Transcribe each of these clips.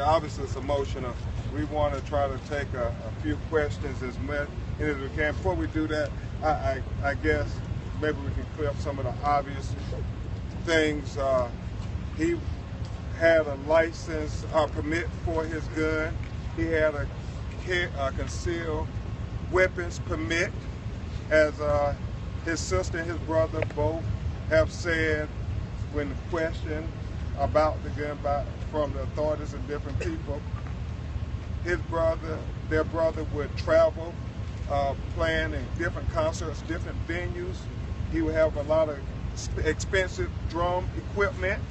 obviously it's emotional. We want to try to take a few questions as much as we can. Before we do that, I guess maybe we can clear up some of the obvious things. He had a license permit for his gun. He had a concealed weapons permit, as his sister and his brother both have said when questioned about the gun from the authorities and different people. Their brother would travel, playing in different concerts, different venues. He would have a lot of expensive drum equipment.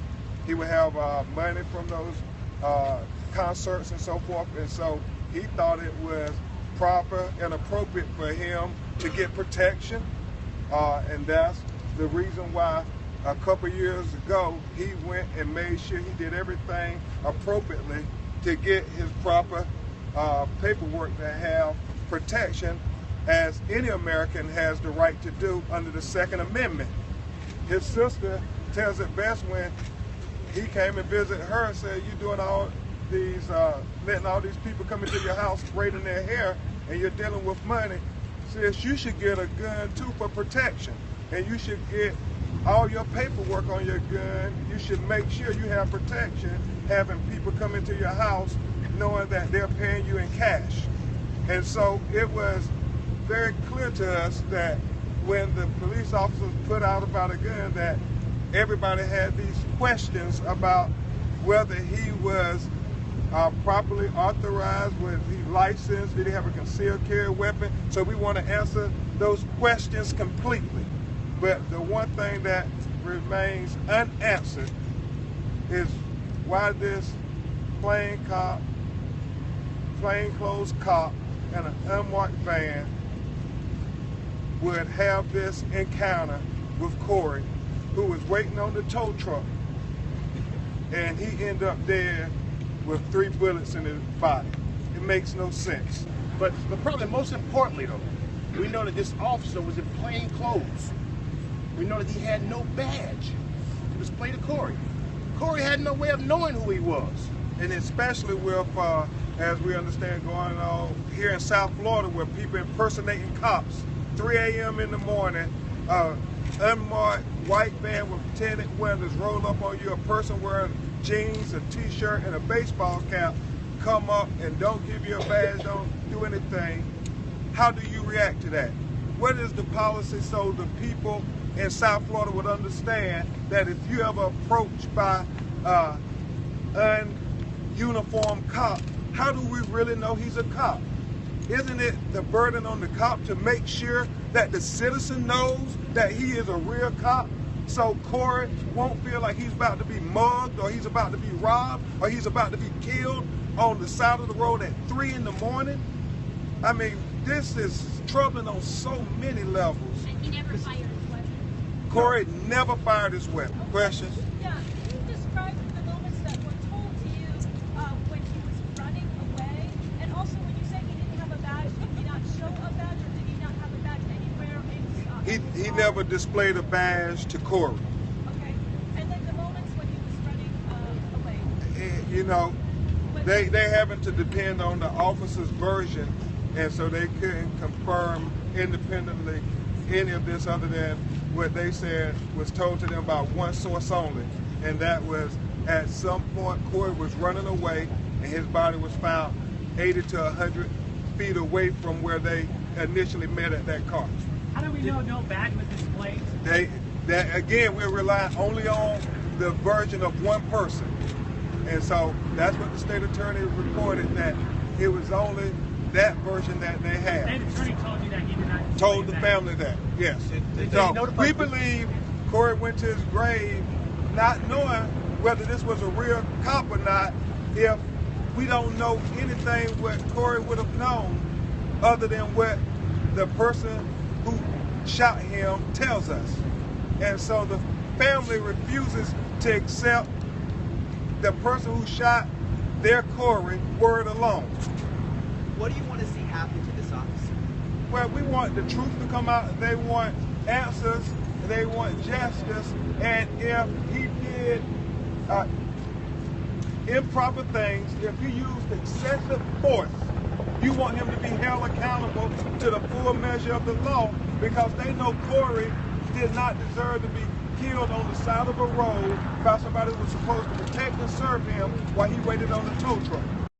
He would have money from those concerts and so forth. And so he thought it was proper and appropriate for him to get protection. And that's the reason why a couple years ago he went and made sure he did everything appropriately to get his proper paperwork to have protection, as any American has the right to do under the Second Amendment. His sister tells it best when he came and visited her and said, "You doing all these, letting all these people come into your house braiding their hair, and you're dealing with money." Says you should get a gun too for protection, and you should get all your paperwork on your gun. You should make sure you have protection, having people come into your house knowing that they're paying you in cash. And so it was very clear to us that when the police officers put out about a gun, that everybody had these questions about whether he was properly authorized, was he licensed, did he have a concealed carry weapon. So we want to answer those questions completely. But the one thing that remains unanswered is why this plainclothes cop in an unmarked van would have this encounter with Corey, who was waiting on the tow truck, and he ended up dead with 3 bullets in his body. It makes no sense. But probably most importantly though, we know that this officer was in plain clothes. We know that he had no badge to display to Corey. Corey had no way of knowing who he was. And especially with, as we understand, going on here in South Florida, where people impersonating cops, 3 a.m. in the morning, unmarked white van with tinted windows roll up on you, a person wearing jeans, a t-shirt, and a baseball cap come up and don't give you a badge, don't do anything. How do you react to that? What is the policy so the people in South Florida would understand that if you ever approached by uniformed cop, how do we really know he's a cop? Isn't it the burden on the cop to make sure that the citizen knows that he is a real cop, so Corey won't feel like he's about to be mugged, or he's about to be robbed, or he's about to be killed on the side of the road at 3 in the morning? I mean, this is troubling on so many levels. And he never fired his weapon. Corey never fired his weapon. Questions? Yeah, can you describe the moments that were told to you when he was running away? And also, when you say he didn't have a badge, did he not show a badge, or did he not have a badge anywhere in his He never displayed a badge to Corey. Okay. And then the moments when he was running away? You know, they having to depend on the officer's version, and so they couldn't confirm independently any of this other than what they said was told to them by one source only, and that was at some point Corey was running away and his body was found 80 to 100 feet away from where they initially met at that car. How do we know no badge was displayed? Again, we're relying only on the version of one person, and so that's what the state attorney reported, that it was only that version that they had. The state attorney told you that he did not told the family that, yes. So we believe Corey went to his grave not knowing whether this was a real cop or not, if we don't know anything what Corey would have known other than what the person who shot him tells us. And so the family refuses to accept the person who shot their Corey word alone. What do you want to see happen to this officer? Well, we want the truth to come out. They want answers. They want justice. And if he did improper things, if he used excessive force, you want him to be held accountable to the full measure of the law, because they know Corey did not deserve to be killed on the side of a road by somebody who was supposed to protect and serve him while he waited on the tow truck.